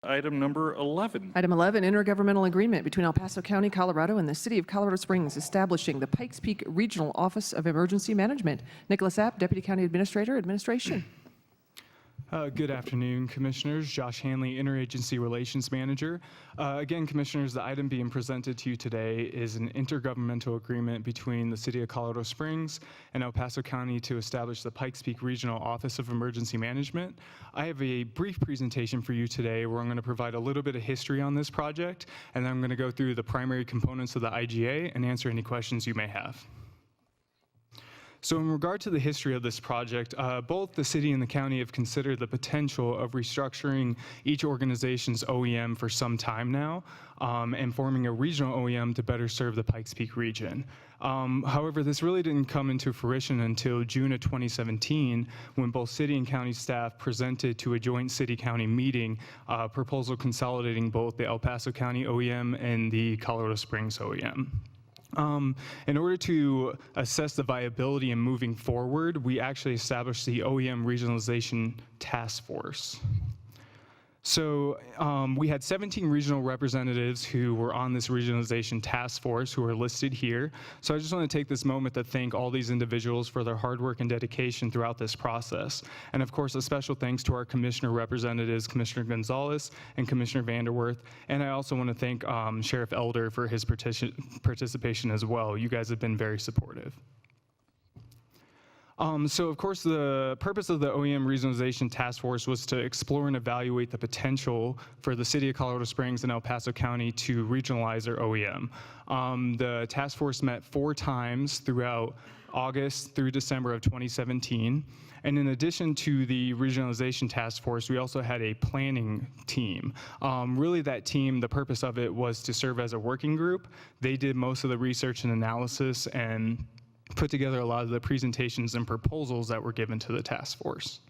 Item number 11. Item 11, intergovernmental agreement between El Paso County, Colorado and the City of Colorado Springs establishing the Pikes Peak Regional Office of Emergency Management. Nicholas App, Deputy County Administrator, Administration. Good afternoon, Commissioners. Josh Hanley, Interagency Relations Manager. Again, Commissioners, the item being presented to you today is an intergovernmental agreement between the City of Colorado Springs and El Paso County to establish the Pikes Peak Regional Office of Emergency Management. I have a brief presentation for you today where I'm going to provide a little bit of history on this project, and then I'm going to go through the primary components of the IGA and answer any questions you may have. So in regard to the history of this project, both the city and the county have considered the potential of restructuring each organization's OEM for some time now and forming a regional OEM to better serve the Pikes Peak region. However, this really didn't come into fruition until June of 2017 when both city and county staff presented to a joint city-county meeting a proposal consolidating both the El Paso County OEM and the Colorado Springs OEM. In order to assess the viability in moving forward, we actually established the OEM Regionalization Task Force. So we had 17 regional representatives who were on this regionalization task force who are listed here. So I just want to take this moment to thank all these individuals for their hard work and dedication throughout this process. And of course, a special thanks to our commissioner representatives, Commissioner Gonzalez and Commissioner Vanderwerth. And I also want to thank Sheriff Elder for his participation as well. You guys have been very supportive. So of course the purpose of the OEM Regionalization Task Force was to explore and evaluate the potential for the City of Colorado Springs and El Paso County to regionalize their OEM. The task force met 4 times throughout August through December of 2017. And in addition to the Regionalization Task Force, we also had a planning team. Really that team, the purpose of it was to serve as a working group. They did most of the research and analysis and put together a lot of the presentations and proposals that were given to the task force.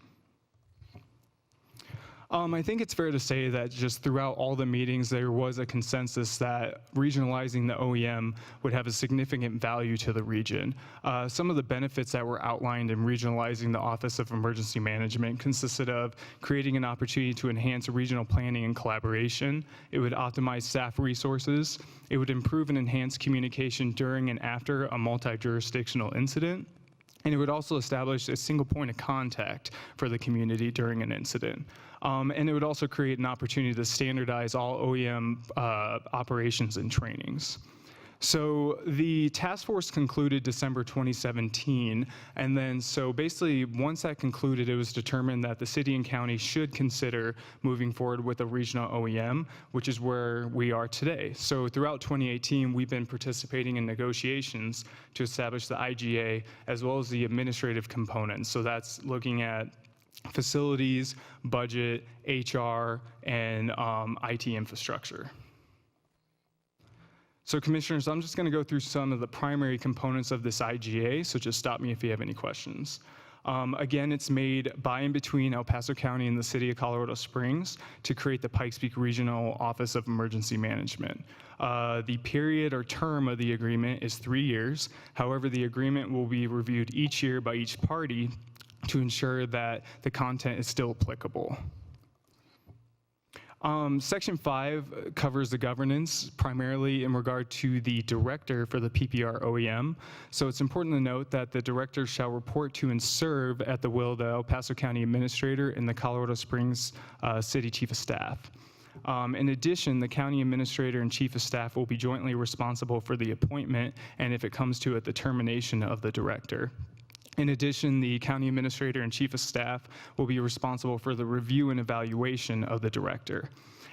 I think it's fair to say that just throughout all the meetings, there was a consensus that regionalizing the OEM would have a significant value to the region. Some of the benefits that were outlined in regionalizing the Office of Emergency Management consisted of creating an opportunity to enhance regional planning and collaboration. It would optimize staff resources. It would improve and enhance communication during and after a multi-jurisdictional incident. And it would also establish a single point of contact for the community during an incident. And it would also create an opportunity to standardize all OEM operations and trainings. So the task force concluded December 2017, and then so basically once that concluded, it was determined that the city and county should consider moving forward with a regional OEM, which is where we are today. So throughout 2018, we've been participating in negotiations to establish the IGA as well as the administrative components. So that's looking at facilities, budget, HR, and IT infrastructure. So Commissioners, I'm just going to go through some of the primary components of this IGA, so just stop me if you have any questions. Again, it's made by and between El Paso County and the City of Colorado Springs to create the Pikes Peak Regional Office of Emergency Management. The period or term of the agreement is 3 years. However, the agreement will be reviewed each year by each party to ensure that the content is still applicable. Section 5 covers the governance primarily in regard to the director for the PPR OEM. So it's important to note that the director shall report to and serve at the will of the El Paso County Administrator and the Colorado Springs City Chief of Staff. In addition, the county administrator and chief of staff will be jointly responsible for the appointment and if it comes to it, the termination of the director. In addition, the county administrator and chief of staff will be responsible for the review and evaluation of the director.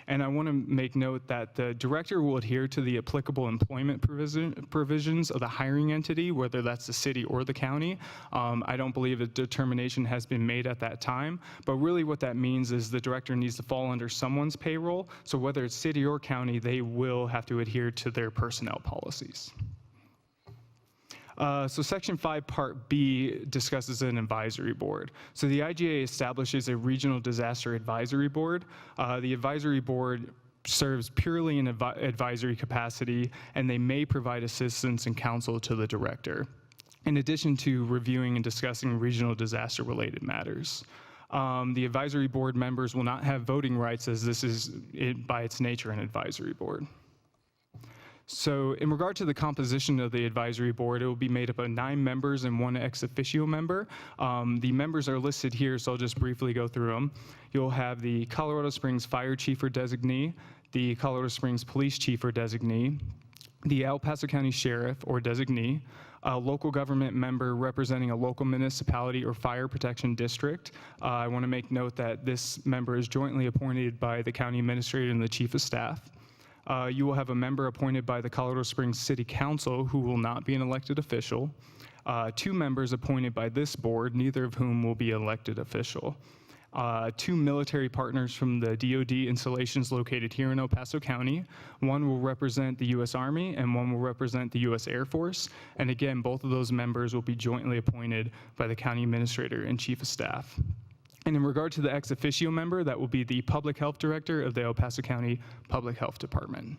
And I want to make note that the director will adhere to the applicable employment provisions of the hiring entity, whether that's the city or the county. I don't believe a determination has been made at that time, but really what that means is the director needs to fall under someone's payroll. So whether it's city or county, they will have to adhere to their personnel policies. So Section 5, Part B discusses an advisory board. So the IGA establishes a regional disaster advisory board. The advisory board serves purely in advisory capacity, and they may provide assistance and counsel to the director, in addition to reviewing and discussing regional disaster-related matters. The advisory board members will not have voting rights, as this is by its nature an advisory board. So in regard to the composition of the advisory board, it will be made up of 9 members and 1 ex officio member. The members are listed here, so I'll just briefly go through them. You'll have the Colorado Springs Fire Chief or Designee, the Colorado Springs Police Chief or Designee, the El Paso County Sheriff or Designee, a local government member representing a local municipality or fire protection district. I want to make note that this member is jointly appointed by the county administrator and the chief of staff. You will have a member appointed by the Colorado Springs City Council who will not be an elected official. 2 members appointed by this board, neither of whom will be elected official. 2 military partners from the DoD installations located here in El Paso County. 1 will represent the U.S. Army and 1 will represent the U.S. Air Force. And again, both of those members will be jointly appointed by the county administrator and chief of staff. And in regard to the ex officio member, that will be the public health director of the El Paso County Public Health Department.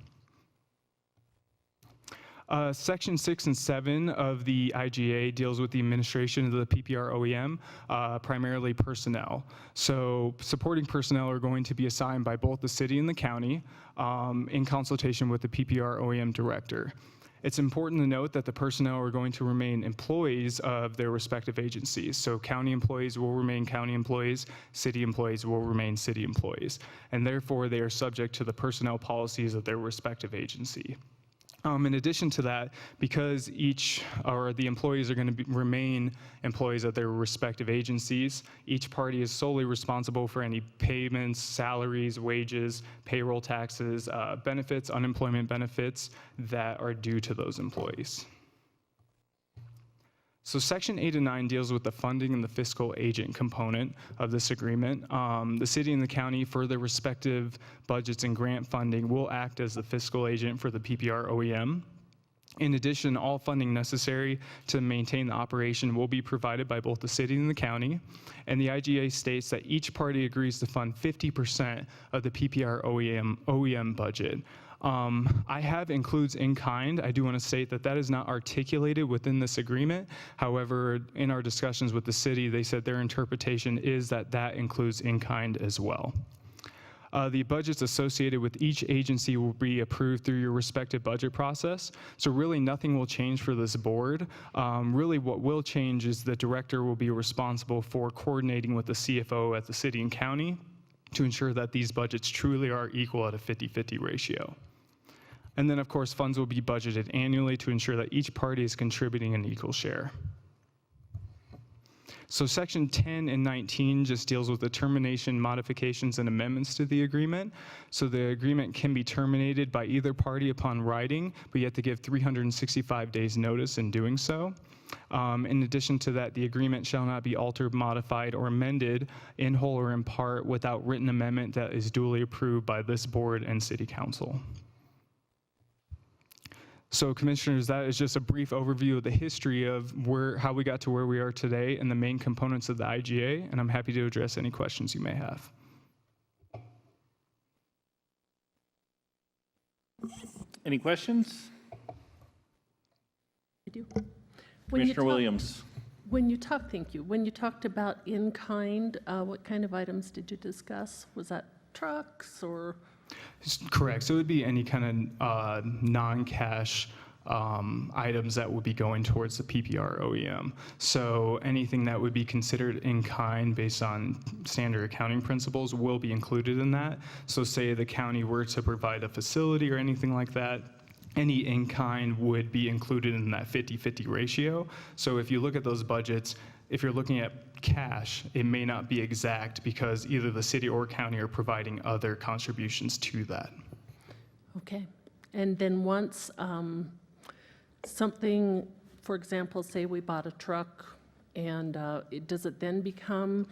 Section 6 and 7 of the IGA deals with the administration of the PPR OEM, primarily personnel. So supporting personnel are going to be assigned by both the city and the county in consultation with the PPR OEM director. It's important to note that the personnel are going to remain employees of their respective agencies. So county employees will remain county employees, city employees will remain city employees, and therefore they are subject to the personnel policies of their respective agency. In addition to that, because the employees are going to remain employees of their respective agencies, each party is solely responsible for any payments, salaries, wages, payroll taxes, benefits, unemployment benefits that are due to those employees. So Section 8 and 9 deals with the funding and the fiscal agent component of this agreement. The city and the county, for their respective budgets and grant funding, will act as the fiscal agent for the PPR OEM. In addition, all funding necessary to maintain the operation will be provided by both the city and the county. And the IGA states that each party agrees to fund 50% of the PPR OEM budget. I have includes in kind. I do want to state that that is not articulated within this agreement. However, in our discussions with the city, they said their interpretation is that that includes in kind as well. The budgets associated with each agency will be approved through your respective budget process. So really nothing will change for this board. Really what will change is the director will be responsible for coordinating with the CFO at the city and county to ensure that these budgets truly are equal at a 50-50 ratio. And then, of course, funds will be budgeted annually to ensure that each party is contributing an equal share. So Section 10 and 19 just deals with the termination, modifications, and amendments to the agreement. So the agreement can be terminated by either party upon writing, but you have to give 365 days notice in doing so. In addition to that, the agreement shall not be altered, modified, or amended in whole or in part without written amendment that is duly approved by this board and city council. So commissioners, that is just a brief overview of the history of how we got to where we are today and the main components of the IGA, and I'm happy to address any questions you may have. Any questions? I do. Commissioner Williams. When you talked about in-kind, what kind of items did you discuss? Was that trucks or? Correct. So it would be any kind of non-cash items that would be going towards the PPR OEM. So anything that would be considered in kind based on standard accounting principles will be included in that. So say the county were to provide a facility or anything like that, any in kind would be included in that 50-50 ratio. So if you look at those budgets, if you're looking at cash, it may not be exact because either the city or county are providing other contributions to that. Okay. And then once something, for example, say we bought a truck, and does it then become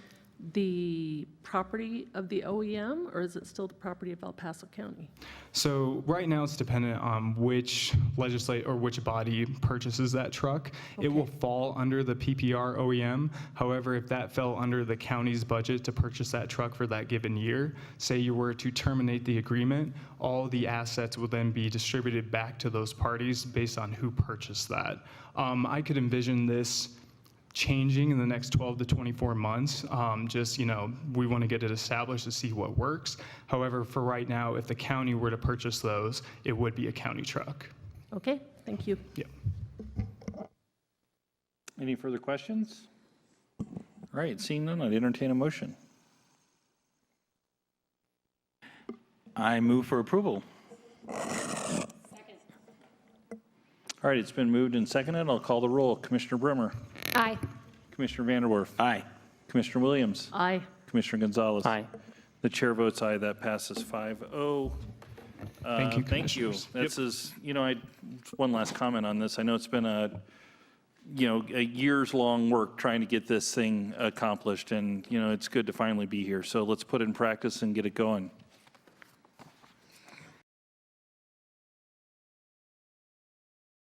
the property of the OEM, or is it still the property of El Paso County? So right now it's dependent on which legislate or which body purchases that truck. Okay. It will fall under the PPR OEM. However, if that fell under the county's budget to purchase that truck for that given year, say you were to terminate the agreement, all the assets will then be distributed back to those parties based on who purchased that. I could envision this changing in the next 12 to 24 months. Just, we want to get it established to see what works. However, for right now, if the county were to purchase those, it would be a county truck. Okay, thank you. Yeah. Any further questions? All right, seeing none, I'd entertain a motion. I move for approval. All right, it's been moved and seconded. I'll call the roll. Commissioner Brimmer. Aye. Commissioner Vanderwerf. Aye. Commissioner Williams. Aye. Commissioner Gonzalez. Aye. The chair votes aye. That passes 5-0. Thank you, Thank you. Commissioners. This is, one last comment on this. I know it's been a years-long work trying to get this thing accomplished, and, it's good to finally be here. So let's put it in practice and get it going.